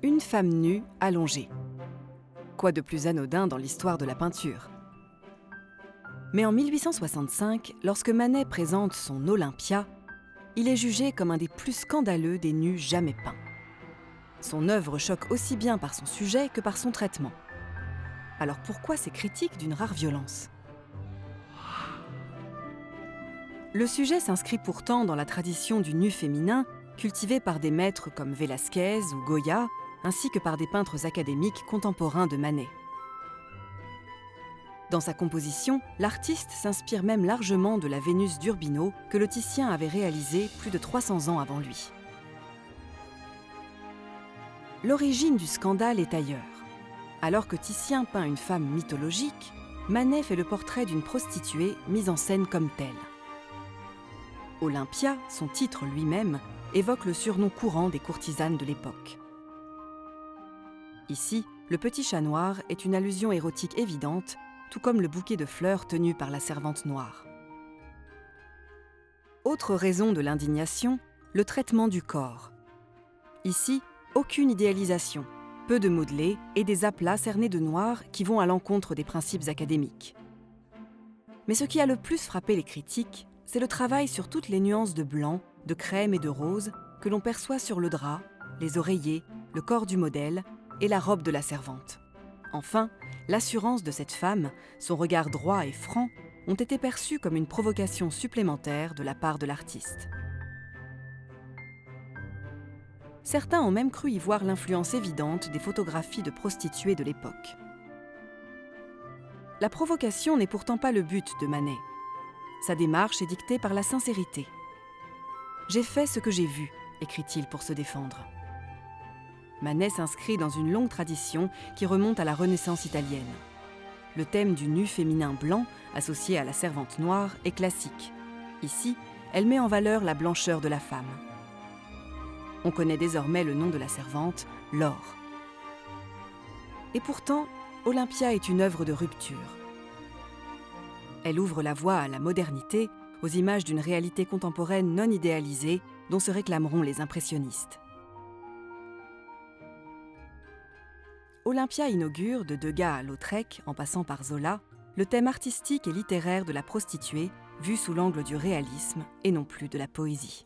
Une femme nue, allongée. Quoi de plus anodin dans l'histoire de la peinture? Mais en 1865, lorsque Manet présente son Olympia, il est jugé comme un des plus scandaleux des nus jamais peints. Son œuvre choque aussi bien par son sujet que par son traitement. Alors pourquoi ces critiques d'une rare violence? Le sujet s'inscrit pourtant dans la tradition du nu féminin, cultivée par des maîtres comme Velázquez ou Goya, ainsi que par des peintres académiques contemporains de Manet. Dans sa composition, l'artiste s'inspire même largement de la Vénus d'Urbino que le Titien avait réalisée plus de 300 ans avant lui. L'origine du scandale est ailleurs. Alors que Titien peint une femme mythologique, Manet fait le portrait d'une prostituée mise en scène comme telle. Olympia, son titre lui-même, évoque le surnom courant des courtisanes de l'époque. Ici, le petit chat noir est une allusion érotique évidente, tout comme le bouquet de fleurs tenu par la servante noire. Autre raison de l'indignation, le traitement du corps. Ici, aucune idéalisation, peu de modelés et des aplats cernés de noir qui vont à l'encontre des principes académiques. Mais ce qui a le plus frappé les critiques, c'est le travail sur toutes les nuances de blanc, de crème et de rose que l'on perçoit sur le drap, les oreillers, le corps du modèle et la robe de la servante. Enfin, l'assurance de cette femme, son regard droit et franc, ont été perçus comme une provocation supplémentaire de la part de l'artiste. Certains ont même cru y voir l'influence évidente des photographies de prostituées de l'époque. La provocation n'est pourtant pas le but de Manet. Sa démarche est dictée par la sincérité. « J'ai fait ce que j'ai vu », écrit-il pour se défendre. Manet s'inscrit dans une longue tradition qui remonte à la Renaissance italienne. Le thème du nu féminin blanc, associé à la servante noire, est classique. Ici, elle met en valeur la blancheur de la femme. On connaît désormais le nom de la servante, Laure. Et pourtant, Olympia est une œuvre de rupture. Elle ouvre la voie à la modernité, aux images d'une réalité contemporaine non idéalisée dont se réclameront les impressionnistes. Olympia inaugure, de Degas à Lautrec, en passant par Zola, le thème artistique et littéraire de la prostituée, vu sous l'angle du réalisme et non plus de la poésie.